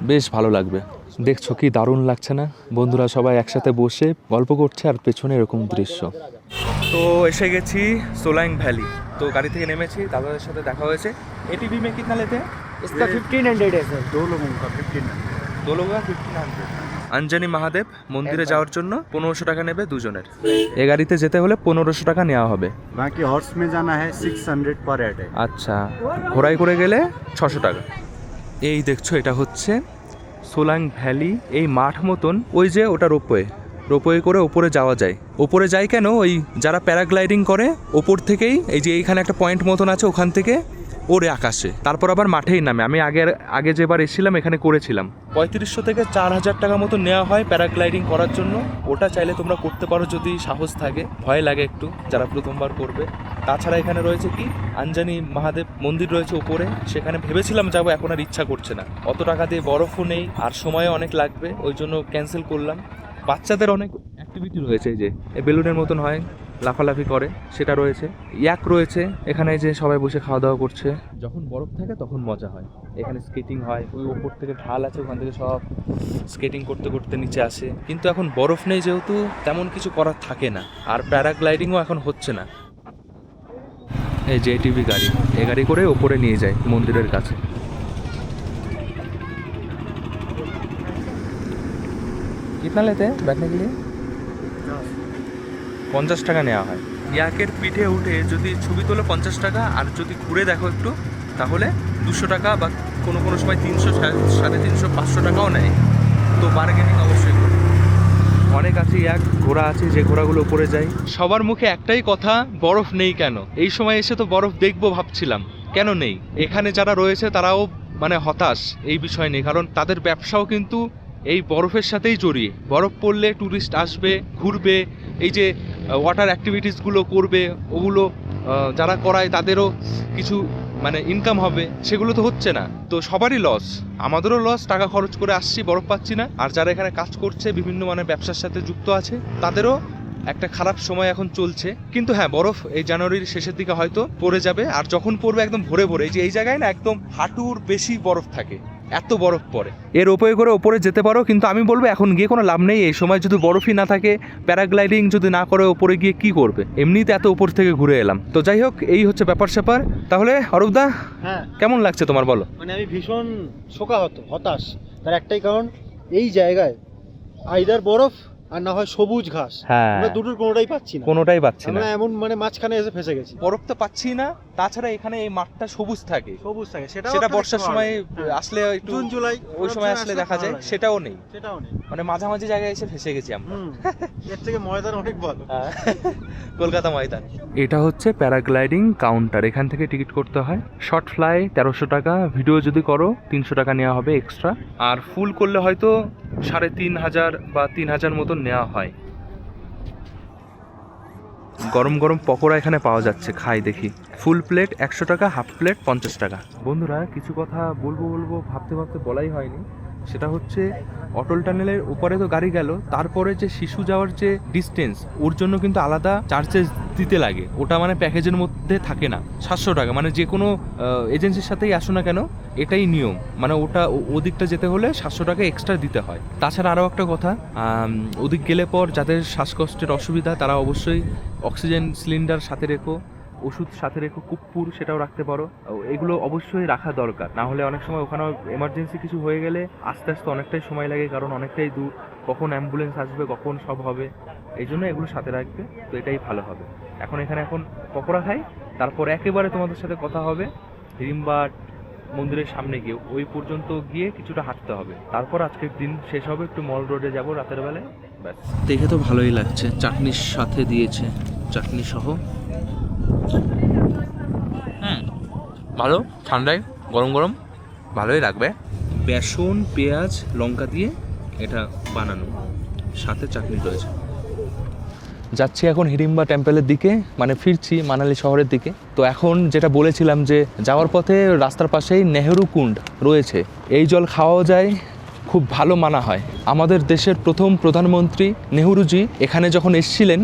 বেশ ভালো লাগবে। দেখছো কি দারুণ লাগছে না? বন্ধুরা সবাই একসাথে বসে গল্প করছে আর পেছনে এরকম দৃশ্য। তো এসে গেছি সোলাং ভ্যালি, তো গাড়ি থেকে নেমেছি, দাদাদের সাথে দেখা হয়েছে। এটিভি में कितना लेते हैं? इसका 1500 है सर, 2 लोगों का 1500। अंजनी महादेव মন্দিরে যাওয়ার জন্য 1500 টাকা নেবে দুজনের। এই গাড়িতে যেতে হলে 1500 টাকা নেওয়া হবে। बाकी हॉर्स में जाना है 600 पर हेड है। আচ্ছা, ঘোড়ায় করে গেলে 600 টাকা। এই দেখছো এটা হচ্ছে সোলাং ভ্যালি, এই মাঠ মতন, ওই যে ওটা রোপওয়ে করে ওপরে যাওয়া যায়। ওপরে যায় কেন? ওই যারা প্যারাগ্লাইডিং করে ওপর থেকেই, এই যে এইখানে একটা পয়েন্ট মতন আছে, ওখান থেকে ওরে আকাশে, তারপর আবার মাঠেই নামে। আমি আগে যেবার এসেছিলাম এখানে করেছিলাম। 3500 থেকে 4000 টাকা মতো নেওয়া হয় প্যারাগ্লাইডিং করার জন্য। ওটা চাইলে তোমরা করতে পারো যদি সাহস থাকে, ভয় লাগে একটু যারা প্রথমবার করবে। তাছাড়া এখানে রয়েছে কি আঞ্জানি মহাদেব মন্দির রয়েছে উপরে, সেখানে ভেবেছিলাম যাবো, এখন আর ইচ্ছা করছে না। অত টাকা দিয়ে বরফও নেই আর সময়ও অনেক লাগবে, ওই জন্য ক্যান্সেল করলাম। বাচ্চাদের অনেক অ্যাক্টিভিটি রয়েছে, এই যে বেলুনের মতন হয়, লাফালাফি করে, সেটা রয়েছে। ইয়াক রয়েছে এখানে, যে সবাই বসে খাওয়া দাওয়া করছে। যখন বরফ থাকে তখন মজা হয়। এখানে স্কেটিং হয়, ওই ওপর থেকে ঢাল আছে, ওখান থেকে সব স্কেটিং করতে করতে নিচে আসে। কিন্তু এখন বরফ নেই যেহেতু তেমন কিছু করার থাকে না, আর প্যারাগ্লাইডিংও এখন হচ্ছে না। এই যে এটিভি গাড়ি, এ গাড়ি করে ওপরে নিয়ে যায় মন্দিরের কাছে। कितना लेते हैं बैठने के लिए? 50 টাকা নেওয়া হয়। ইয়াকের পিঠে উঠে যদি ছবি তোলো 50 টাকা, আর যদি ঘুরে দেখো একটু তাহলে 200 টাকা, বা কোনো কোনো সময় 300, 350, 500 টাকাও নেয়। তো বার্গেনিং অবশ্যই করে। অনেক আছে ইয়াক, ঘোড়া আছে যে ঘোড়াগুলো উপরে যায়। সবার মুখে একটাই কথা, বরফ নেই কেন? এই সময় এসে তো বরফ দেখবো ভাবছিলাম, কেন নেই? এখানে যারা রয়েছে তারাও মানে হতাশ এই বিষয় নিয়ে, কারণ তাদের ব্যবসাও কিন্তু এই বরফের সাথেই জড়িয়ে। বরফ পড়লে ট্যুরিস্ট আসবে, ঘুরবে, এই যে ওয়াটার অ্যাক্টিভিটিসগুলো করবে, ওগুলো যারা করায় তাদেরও কিছু মানে ইনকাম হবে, সেগুলো তো হচ্ছে না। তো সবারই লস, আমাদেরও লস, টাকা খরচ করে আসছি, বরফ পাচ্ছি না। আর যারা এখানে কাজ করছে, বিভিন্ন মানে ব্যবসার সাথে যুক্ত আছে, তাদেরও একটা খারাপ সময় এখন চলছে। কিন্তু হ্যাঁ, বরফ এই জানুয়ারির শেষের দিকে হয়তো পড়ে যাবে। আর যখন পড়বে একদম ভরে ভরে, এই জায়গায় না একদম হাঁটুর বেশি বরফ থাকে, এত বরফ পড়ে। এর উপরে করে ওপরে যেতে পারো, কিন্তু আমি বলবো এখন গিয়ে কোনো লাভ নেই। এই সময় যদি বরফই না থাকে, প্যারাগ্লাইডিং যদি না করে, ওপরে গিয়ে কি করবে? এমনিতে এত উপর থেকে ঘুরে এলাম। তো যাই হোক, এই হচ্ছে ব্যাপার স্যাপার। তাহলে অরূপদা, হ্যাঁ, কেমন লাগছে তোমার, বলো? মানে আমি ভীষণ হতাশ। তার একটাই কারণ, এই জায়গায় আইদার বরফ আর না হয় সবুজ ঘাস। হ্যাঁ, আমরা দুটোর কোনোটাই পাচ্ছি না, কোনোটাই পাচ্ছি না। আমরা এমন মানে মাঝখানে এসে ফেসে গেছি। বরফ তো পাচ্ছি না, তাছাড়া এখানে এই মাঠটা সবুজ থাকে, সবুজ থাকে, সেটা বর্ষার সময় আসলে একটু, জুন জুলাই ওই সময় আসলে দেখা যায়, সেটাও নেই। নেই, মানে মাঝামাঝি জায়গায় এসে ফেসে গেছি আমরা। এর থেকে ময়দান অনেক ভালো। কলকাতা ময়দান। এটা হচ্ছে প্যারাগ্লাইডিং কাউন্টার, এখান থেকে টিকিট করতে হয়। শর্ট ফ্লাই 1300 টাকা, ভিডিও যদি করো 300 টাকা নেওয়া হবে এক্সট্রা। আর ফুল করলে হয়তো 3500 বা 3000 মতন নেওয়া হয়। গরম গরম পকোড়া এখানে পাওয়া যাচ্ছে, খাই দেখি। ফুল প্লেট 100 টাকা, হাফ প্লেট 50 টাকা। বন্ধুরা, কিছু কথা বলবো ভাবতে ভাবতে বলাই হয়নি। সেটা হচ্ছে, অটল টানেলের উপরে তো গাড়ি গেল, তারপরে যে শিশু যাওয়ার যে ডিস্টেন্স, ওর জন্য কিন্তু আলাদা চার্জেস দিতে লাগে। ওটা মানে প্যাকেজের মধ্যে থাকে না। 700 টাকা, মানে যে কোনো এজেন্সির সাথেই আসো না কেন, এটাই নিয়ম। মানে ওটা ওদিকটা যেতে হলে 700 টাকা এক্সট্রা দিতে হয়। তাছাড়া আরও একটা কথা, ওদিক গেলে পর যাদের শ্বাসকষ্টের অসুবিধা, তারা অবশ্যই অক্সিজেন সিলিন্ডার সাথে রেখো, ওষুধ সাথে রেখো, কুপ্পুর সেটাও রাখতে পারো। এগুলো অবশ্যই রাখা দরকার, না হলে অনেক সময় ওখানে এমার্জেন্সি কিছু হয়ে গেলে আস্তে আস্তে অনেকটাই সময় লাগে, কারণ অনেকটাই দূর, কখন অ্যাম্বুলেন্স আসবে, কখন সব হবে। এই জন্য এগুলো সাথে রাখবে, তো এটাই ভালো হবে। এখন পকোড়া খাই, তারপর একেবারে তোমাদের সাথে কথা হবে হিড়িম্বা মন্দিরের সামনে গিয়ে। ওই পর্যন্ত গিয়ে কিছুটা হাঁটতে হবে, তারপর আজকের দিন শেষ হবে। একটু মল রোডে যাবো রাতের বেলায়, ব্যাস। দেখে তো ভালোই লাগছে, চাটনির সাথে দিয়েছে, চাটনি সহ। ভালো, ঠান্ডায় গরম গরম ভালোই লাগবে। বেসন, পেঁয়াজ, লঙ্কা দিয়ে এটা বানানো, সাথে চাটনি রয়েছে। যাচ্ছি এখন হিড়িম্বা টেম্পলের দিকে, মানে ফিরছি মানালি শহরের দিকে। তো এখন যেটা বলেছিলাম, যে যাওয়ার পথে রাস্তার পাশেই নেহেরু কুণ্ড রয়েছে, এই জল খাওয়াও যায়, খুব ভালো মানা হয়। আমাদের দেশের প্রথম প্রধানমন্ত্রী নেহেরুজি এখানে যখন এসেছিলেন,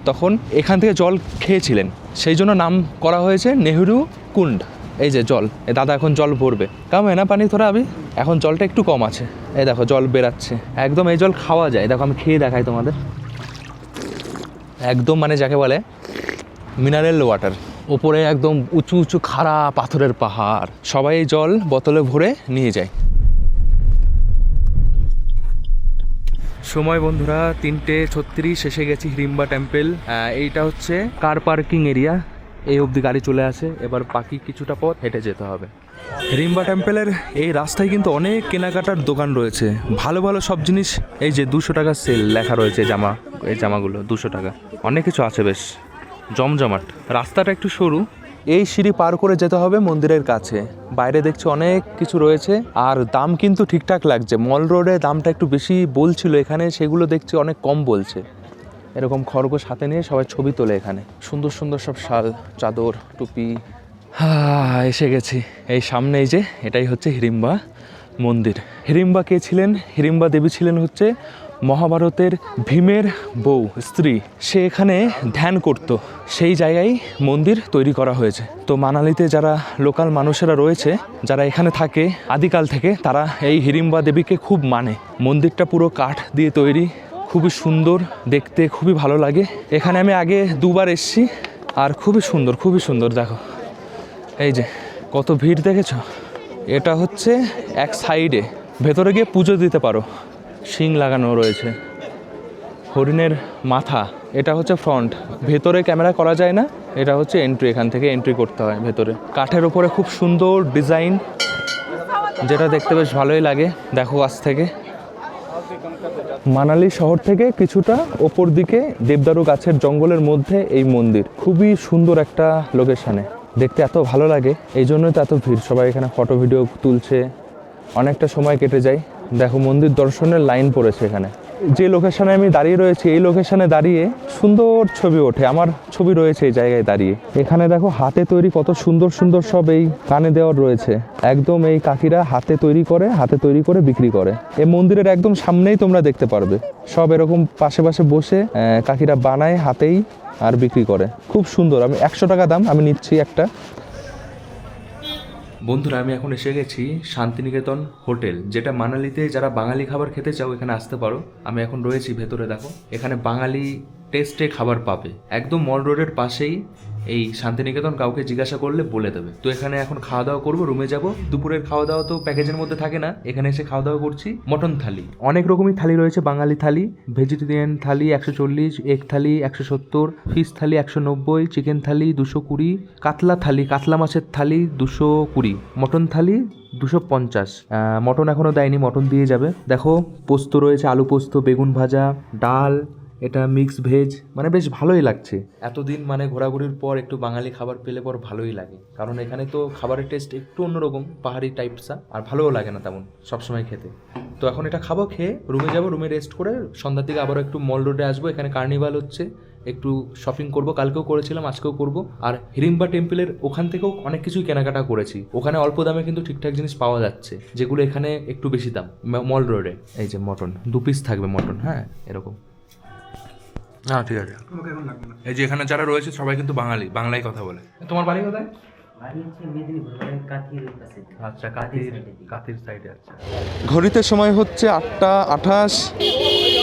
তখন এখান থেকে জল খেয়েছিলেন, সেই জন্য নাম করা হয়েছে নেহেরু কুণ্ড। এই যে জল, এ দাদা এখন জল ভরবে, কাম হয় না পানি থোড়া আবি। এখন জলটা একটু কম আছে, এই দেখো জল বেরাচ্ছে একদম। এই জল খাওয়া যায়, দেখো আমি খেয়ে দেখাই তোমাদের। একদম মানে যাকে বলে মিনারেল ওয়াটার। ওপরে একদম উঁচু উঁচু খাড়া পাথরের পাহাড়, সবাই এই জল বোতলে ভরে নিয়ে যায়। সময় বন্ধুরা 3:36, এসে গেছি হিড়িম্বা টেম্পল। এইটা হচ্ছে কার পার্কিং এরিয়া, এই অবধি গাড়ি চলে আসে, এবার বাকি কিছুটা পথ হেঁটে যেতে হবে। হিড়িম্বা টেম্পলের এই রাস্তায় কিন্তু অনেক কেনাকাটার দোকান রয়েছে, ভালো ভালো সব জিনিস। এই যে 200 টাকা সেল লেখা রয়েছে, এই জামাগুলো 200 টাকা, অনেক কিছু আছে, বেশ জমজমাট। রাস্তাটা একটু সরু, এই সিঁড়ি পার করে যেতে হবে মন্দিরের কাছে। বাইরে দেখছি অনেক কিছু রয়েছে, আর দাম কিন্তু ঠিকঠাক লাগছে। মল রোডে দামটা একটু বেশি বলছিল, এখানে সেগুলো দেখছি অনেক কম বলছে। এরকম খরগোশ হাতে নিয়ে সবাই ছবি তোলে এখানে, সুন্দর সুন্দর সব শাল, চাদর, টুপি। এসে গেছি এই সামনে, এই যে এটাই হচ্ছে হিড়িম্বা মন্দির। হিড়িম্বা কে ছিলেন? হিড়িম্বা দেবী ছিলেন হচ্ছে মহাভারতের ভীমের বউ, স্ত্রী। সে এখানে ধ্যান করত, সেই জায়গায় মন্দির তৈরি করা হয়েছে। তো মানালিতে যারা লোকাল মানুষেরা রয়েছে, যারা এখানে থাকে আদিকাল থেকে, তারা এই হিড়িম্বা দেবীকে খুব মানে। মন্দিরটা পুরো কাঠ দিয়ে তৈরি, খুবই সুন্দর দেখতে, খুবই ভালো লাগে। এখানে আমি আগে 2বার এসেছি, আর খুবই সুন্দর, খুবই সুন্দর। দেখো এই যে কত ভিড় দেখেছো। এটা হচ্ছে এক সাইডে, ভেতরে গিয়ে পুজো দিতে পারো, শিং লাগানো রয়েছে, হরিণের মাথা। এটা হচ্ছে ফ্রন্ট, ভেতরে ক্যামেরা করা যায় না, এটা হচ্ছে এন্ট্রি, এখান থেকে এন্ট্রি করতে হয় ভেতরে। কাঠের ওপরে খুব সুন্দর ডিজাইন, যেটা দেখতে বেশ ভালোই লাগে। দেখো কাছ থেকে মানালি শহর থেকে কিছুটা ওপর দিকে দেবদারু গাছের জঙ্গলের মধ্যে এই মন্দির, খুবই সুন্দর একটা লোকেশানে, দেখতে এত ভালো লাগে। এই জন্যই তো এত ভিড়, সবাই এখানে ফটো ভিডিও তুলছে, অনেকটা সময় কেটে যায়। দেখো মন্দির দর্শনের লাইন পড়েছে এখানে, যে লোকেশনে আমি দাঁড়িয়ে রয়েছি এই লোকেশনে দাঁড়িয়ে সুন্দর ছবি ওঠে, আমার ছবি রয়েছে এই জায়গায় দাঁড়িয়ে। এখানে দেখো হাতে তৈরি কত সুন্দর সুন্দর সব এই কানে দেওয়ার রয়েছে, একদম এই কাকিরা হাতে তৈরি করে বিক্রি করে। এই মন্দিরের একদম সামনেই তোমরা দেখতে পারবে, সব এরকম পাশে পাশে বসে কাকিরা বানায় হাতেই আর বিক্রি করে, খুব সুন্দর। আমি 100 টাকা দাম আমি নিচ্ছি একটা। বন্ধুরা আমি এখন এসে গেছি শান্তিনিকেতন হোটেল, যেটা মানালিতে যারা বাঙালি খাবার খেতে চাও এখানে আসতে পারো। আমি এখন রয়েছি ভেতরে, দেখো এখানে বাঙালি টেস্টে খাবার পাবে। একদম মল রোডের পাশেই এই শান্তিনিকেতন, কাউকে জিজ্ঞাসা করলে বলে দেবে। তো এখানে এখন খাওয়া দাওয়া করবো, রুমে যাব। দুপুরের খাওয়া দাওয়া তো প্যাকেজের মধ্যে থাকে না, এখানে এসে খাওয়া দাওয়া করছি। মটন থালি, অনেক রকমই থালি রয়েছে, বাঙালি থালি, ভেজিটেরিয়ান থালি 140, এগ থালি 170, ফিশ থালি 190, চিকেন থালি 220, কাতলা থালি, কাতলা মাছের থালি 220, মটন থালি 250। মটন এখনো দেয়নি, মটন দিয়ে যাবে। দেখো পোস্ত রয়েছে, আলু পোস্ত, বেগুন ভাজা, ডাল, এটা মিক্স ভেজ, মানে বেশ ভালোই লাগছে। এতদিন মানে ঘোরাঘুরির পর একটু বাঙালি খাবার পেলে পর ভালোই লাগে, কারণ এখানে তো খাবারের টেস্ট একটু অন্যরকম, পাহাড়ি টাইপসা, আর ভালোও লাগে না তেমন সবসময় খেতে। তো এখন এটা খাবো, খেয়ে রুমে যাবো, রুমে রেস্ট করে সন্ধ্যার দিকে আবারও একটু মল রোডে আসবো। এখানে কার্নিভাল হচ্ছে, একটু শপিং করব, কালকেও করেছিলাম আজকেও করব। আর হিড়িম্বা টেম্পলের ওখান থেকেও অনেক কিছুই কেনাকাটা করেছি। ওখানে অল্প দামে কিন্তু ঠিকঠাক জিনিস পাওয়া যাচ্ছে, যেগুলো এখানে একটু বেশি দাম। মল রোডে এই যে মটন 2 পিস থাকবে মটন, হ্যাঁ এরকম। হ্যাঁ ঠিক আছে। এই যে এখানে যারা রয়েছে সবাই কিন্তু বাংলায় কথা বলে। তোমার বাড়ি কোথায়? আচ্ছা, কাতির সাইডে। আচ্ছা, ঘড়িতে সময় হচ্ছে 8:28,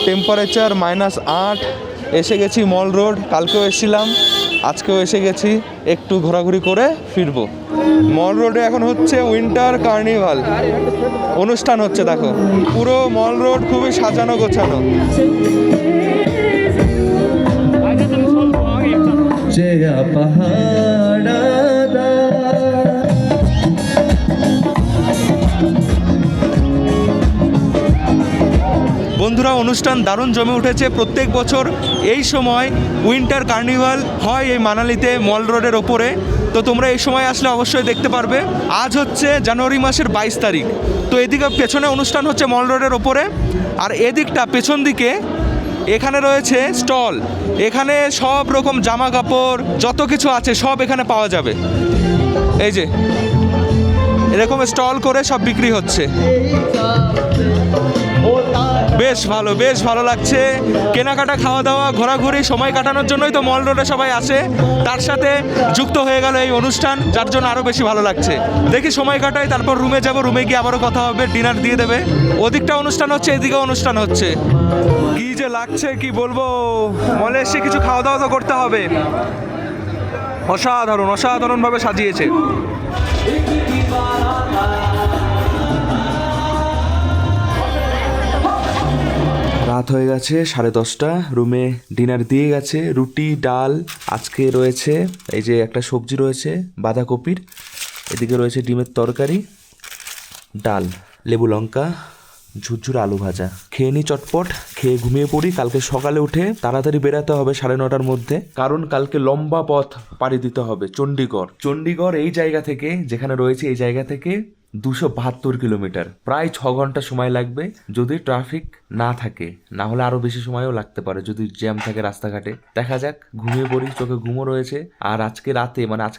টেম্পারেচার -8। এসে গেছি মল রোড, কালকেও এসেছিলাম, আজকেও এসে গেছি, একটু ঘোরাঘুরি করে ফিরবো। মল রোডে এখন হচ্ছে উইন্টার কার্নিভাল অনুষ্ঠান হচ্ছে, দেখো পুরো মল রোড খুবই সাজানো গোছানো। বন্ধুরা অনুষ্ঠান দারুণ জমে উঠেছে। প্রত্যেক বছর এই সময় উইন্টার কার্নিভাল হয় এই মানালিতে মল রোডের ওপরে। তো তোমরা এই সময় আসলে অবশ্যই দেখতে পারবে। আজ হচ্ছে জানুয়ারি মাসের 22 তারিখ। তো এদিকে পেছনে অনুষ্ঠান হচ্ছে মল রোডের ওপরে, আর এদিকটা পেছন দিকে এখানে রয়েছে স্টল। এখানে সব রকম জামা কাপড় যত কিছু আছে সব এখানে পাওয়া যাবে। এই যে এরকম স্টল করে সব বিক্রি হচ্ছে, বেশ ভালো লাগছে। কেনাকাটা, খাওয়া দাওয়া, ঘোরাঘুরি, সময় কাটানোর জন্যই তো মল রোডে সবাই আসে। তার সাথে যুক্ত হয়ে গেল এই অনুষ্ঠান, যার জন্য আরও বেশি ভালো লাগছে। দেখি সময় কাটাই, তারপর রুমে যাব, রুমে গিয়ে আবারও কথা হবে, ডিনার দিয়ে দেবে। ওদিকটা অনুষ্ঠান হচ্ছে, এদিকেও অনুষ্ঠান হচ্ছে। কি যে লাগছে কি বলবো, মলে এসে কিছু খাওয়া দাওয়া তো করতে হবে। অসাধারণভাবে সাজিয়েছে। রাত হয়ে গেছে 10:30, রুমে ডিনার দিয়ে গেছে, রুটি, ডাল, আজকে রয়েছে এই যে একটা সবজি রয়েছে বাঁধাকপির, এদিকে রয়েছে ডিমের তরকারি, ডাল, লেবু লঙ্কা, ঝুরঝুর আলু ভাজা। খেয়ে নি চটপট, খেয়ে ঘুমিয়ে পড়ি। কালকে সকালে উঠে তাড়াতাড়ি বেরাতে হবে 9:30-র মধ্যে, কারণ কালকে লম্বা পথ পাড়ি দিতে হবে চণ্ডীগড়। এই জায়গা থেকে, যেখানে রয়েছে এই জায়গা থেকে 272 কিলোমিটার, প্রায় 6 ঘন্টা সময় লাগবে যদি ট্রাফিক না থাকে, না হলে আরো বেশি সময়ও লাগতে পারে যদি জ্যাম থাকে রাস্তাঘাটে। দেখা যাক, ঘুমিয়ে পড়ি, চোখে ঘুমও রয়েছে। আর আজকে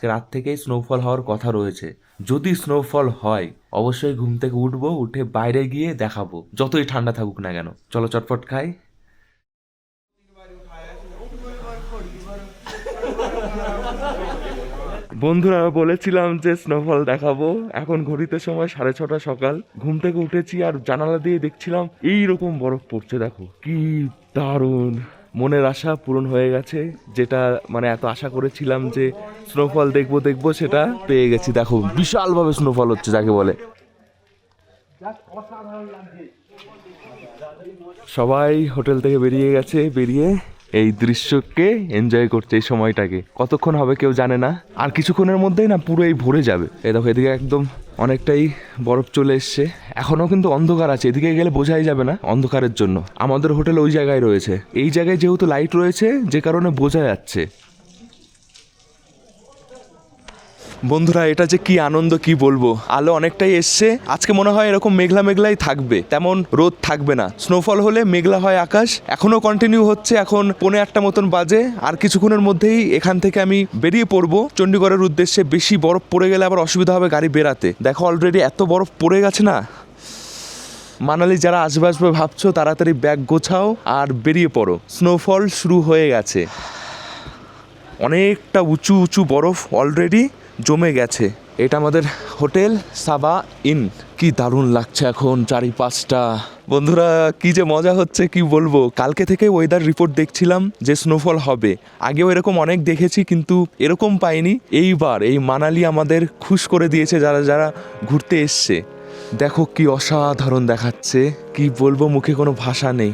রাত থেকেই স্নোফল হওয়ার কথা রয়েছে। যদি স্নোফল হয় অবশ্যই ঘুম থেকে উঠে বাইরে গিয়ে দেখাবো, যতই ঠান্ডা থাকুক না কেন। চলো চটপট খাই। বন্ধুরা বলেছিলাম যে স্নোফল দেখাবো। এখন ঘড়িতে সময় 6:30 সকাল, ঘুম থেকে উঠেছি আর জানালা দিয়ে দেখছিলাম এইরকম বরফ পড়ছে। দেখো কি দারুণ, মনের আশা পূরণ হয়ে গেছে। যেটা মানে এত আশা করেছিলাম যে স্নোফল দেখবো সেটা পেয়ে গেছি। দেখো বিশালভাবে স্নোফল হচ্ছে যাকে বলে। সবাই হোটেল থেকে বেরিয়ে গেছে, বেরিয়ে এই দৃশ্যকে এনজয় করছে, এই সময়টাকে। কতক্ষণ হবে কেউ জানে না, আর কিছুক্ষণের মধ্যেই না পুরো এই ভরে যাবে। এই দেখো এদিকে একদম অনেকটাই বরফ চলে এসছে, এখনো কিন্তু অন্ধকার আছে, এদিকে গেলে বোঝাই যাবে না অন্ধকারের জন্য। আমাদের হোটেল ওই জায়গায় রয়েছে, এই জায়গায় যেহেতু লাইট রয়েছে যে কারণে বোঝা যাচ্ছে। বন্ধুরা এটা যে কি আনন্দ কি বলবো, আলো অনেকটাই এসছে। আজকে মনে হয় এরকম মেঘলা মেঘলাই থাকবে, তেমন রোদ থাকবে না। স্নোফল হলে মেঘলা হয় আকাশ, এখনো কন্টিনিউ হচ্ছে। এখন 8:45 মতন বাজে, আর কিছুক্ষণের মধ্যেই এখান থেকে আমি বেরিয়ে পড়বো চণ্ডীগড়ের উদ্দেশ্যে। বেশি বরফ পড়ে গেলে আবার অসুবিধা হবে গাড়ি বেরাতে। দেখো অলরেডি এত বরফ পড়ে গেছে না। মানালি যারা আসবে ভাবছো তাড়াতাড়ি ব্যাগ গোছাও আর বেরিয়ে পড়ো, স্নোফল শুরু হয়ে গেছে। অনেকটা উঁচু উঁচু বরফ অলরেডি জমে গেছে। এটা আমাদের হোটেল সাবা ইন। কি দারুণ লাগছে এখন চারিপাশটা। বন্ধুরা কি যে মজা হচ্ছে কি বলবো। কালকে থেকে ওয়েদার রিপোর্ট দেখছিলাম যে স্নোফল হবে, আগেও এরকম অনেক দেখেছি কিন্তু এরকম পাইনি। এইবার এই মানালি আমাদের খুশ করে দিয়েছে যারা যারা ঘুরতে এসছে। দেখো কি অসাধারণ দেখাচ্ছে, কি বলবো, মুখে কোনো ভাষা নেই।